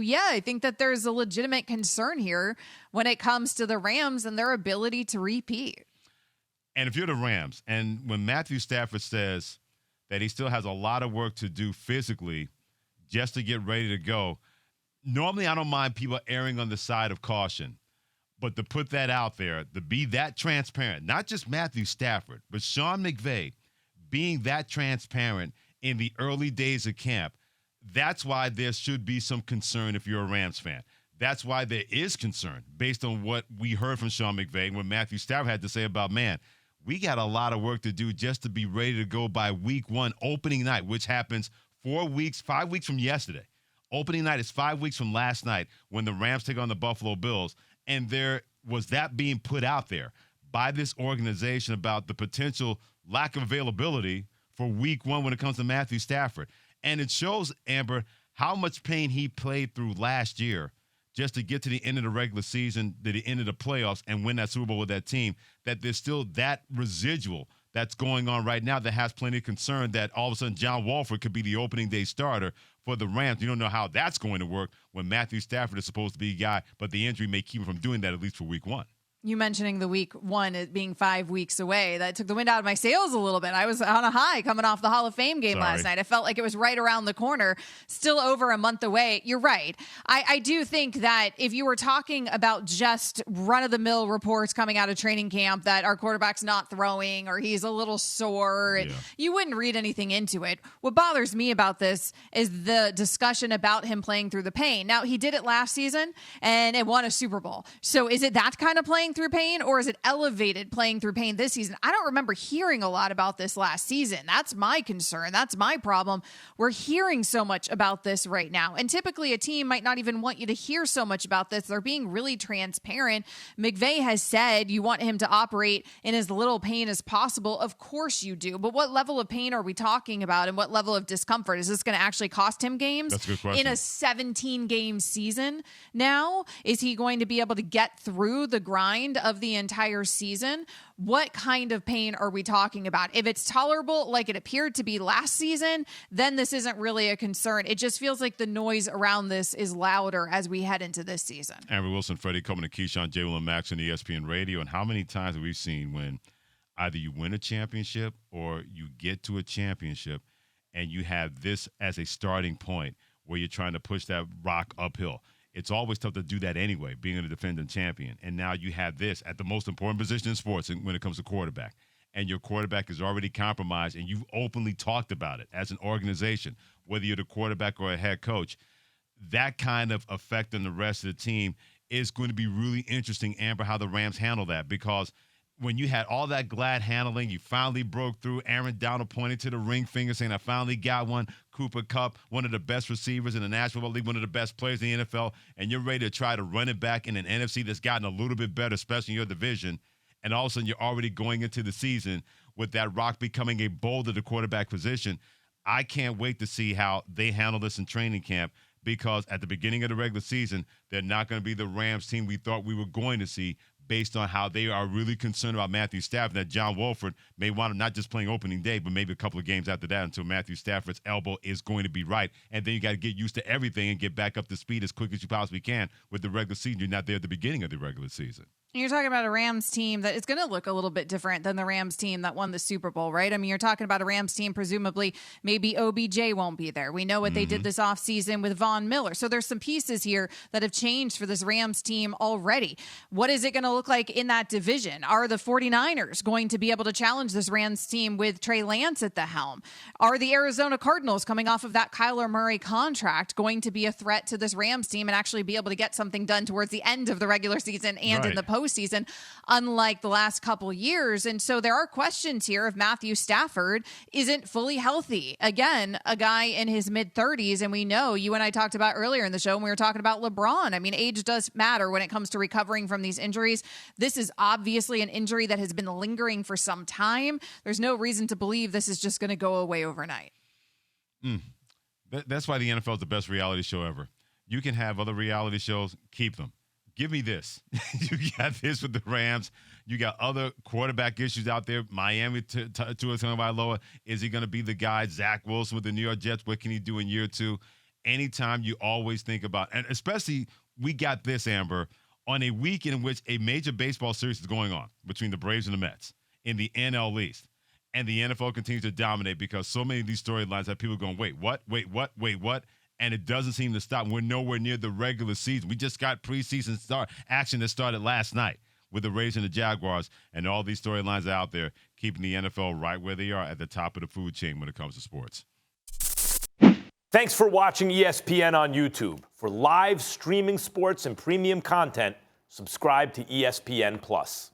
Yeah, I think that there's a legitimate concern here when it comes to the Rams and their ability to repeat. And if you're the Rams, and when Matthew Stafford says that he still has a lot of work to do physically just to get ready to go, normally I don't mind people erring on the side of caution. But to put that out there, to be that transparent, not just Matthew Stafford, but Sean McVay being that transparent in the early days of camp, that's why there should be some concern if you're a Rams fan. That's why there is concern based on what we heard from Sean McVay and what Matthew Stafford had to say about, man, we got a lot of work to do just to be ready to go by week 1, opening night, which happens 5 weeks from yesterday. Opening night is 5 weeks from last night when the Rams take on the Buffalo Bills. And there was that being put out there by this organization about the potential lack of availability for week 1 when it comes to Matthew Stafford. And it shows, Amber, how much pain he played through last year just to get to the end of the regular season, to the end of the playoffs, and win that Super Bowl with that team, that there's still that residual that's going on right now that has plenty of concern that all of a sudden John Wolford could be the opening day starter for the Rams. You don't know how that's going to work when Matthew Stafford is supposed to be a guy, but the injury may keep him from doing that at least for week 1. You mentioning the week 1 as being 5 weeks away, that took the wind out of my sails a little bit. I was on a high coming off the Hall of Fame game last night. I felt like it was right around the corner, still over a month away. You're right. I do think that if you were talking about just run-of-the-mill reports coming out of training camp that our quarterback's not throwing or he's a little sore, you wouldn't read anything into it. What bothers me about this is the discussion about him playing through the pain. Now, he did it last season, and it won a Super Bowl. So is it that kind of playing through pain, or is it elevated playing through pain this season? I don't remember hearing a lot about this last season. That's my concern. That's my problem. We're hearing so much about this right now. And typically a team might not even want you to hear so much about this. They're being really transparent. McVay has said you want him to operate in as little pain as possible. Of course you do. But what level of pain are we talking about, and what level of discomfort? Is this going to actually cost him games? That's a good question. In a 17-game season now? Is he going to be able to get through the grind of the entire season? What kind of pain are we talking about? If it's tolerable, like it appeared to be last season, then this isn't really a concern. It just feels like the noise around this is louder as we head into this season. Amber Wilson, Freddie Coleman, and Keyshawn, Jaylen Max on ESPN Radio. And how many times have we seen when either you win a championship or you get to a championship and you have this as a starting point where you're trying to push that rock uphill? It's always tough to do that anyway, being a defending champion. And now you have this at the most important position in sports when it comes to quarterback. And your quarterback is already compromised, and you've openly talked about it as an organization, whether you're the quarterback or a head coach. That kind of effect on the rest of the team is going to be really interesting, Amber, how the Rams handle that. Because when you had all that glad handling, you finally broke through. Aaron Donald pointed to the ring finger saying, I finally got one. Cooper Kupp, one of the best receivers in the National Football League, one of the best players in the NFL, and you're ready to try to run it back in an NFC that's gotten a little bit better, especially in your division, and all of a sudden you're already going into the season with that rock becoming a boulder to quarterback position. I can't wait to see how they handle this in training camp, because at the beginning of the regular season, they're not going to be the Rams team we thought we were going to see, based on how they are really concerned about Matthew Stafford, that John Wolford may want him not just playing opening day, but maybe a couple of games after that until Matthew Stafford's elbow is going to be right. And then you got to get used to everything and get back up to speed as quick as you possibly can with the regular season. You're not there at the beginning of the regular season. You're talking about a Rams team that is going to look a little bit different than the Rams team that won the Super Bowl, right? I mean, you're talking about a Rams team, presumably maybe OBJ won't be there. We know what they did this offseason with Von Miller. So there's some pieces here that have changed for this Rams team already. What is it going to look like in that division? Are the 49ers going to be able to challenge this Rams team with Trey Lance at the helm? Are the Arizona Cardinals, coming off of that Kyler Murray contract, going to be a threat to this Rams team and actually be able to get something done towards the end of the regular season and in the postseason, unlike the last couple years? And so there are questions here if Matthew Stafford isn't fully healthy. Again, a guy in his mid-30s, and we know, you and I talked about earlier in the show when we were talking about LeBron. I mean, age does matter when it comes to recovering from these injuries. This is obviously an injury that has been lingering for some time. There's no reason to believe this is just going to go away overnight. That's why the NFL is the best reality show ever. You can have other reality shows, keep them. Give me this. You got this with the Rams. You got other quarterback issues out there. Miami, Tua Tagovailoa. Is he going to be the guy? Zach Wilson with the New York Jets. What can he do in year 2? anytime you always think about, and especially we got this, Amber, on a week in which a major baseball series is going on between the Braves and the Mets in the NL East. And the NFL continues to dominate because so many of these storylines have people going, wait, what? And it doesn't seem to stop. We're nowhere near the regular season. We just got preseason action that started last night with the Rays and the Jaguars, and all these storylines out there keeping the NFL right where they are at the top of the food chain when it comes to sports. Thanks for watching ESPN on YouTube. For live streaming sports and premium content, subscribe to ESPN+.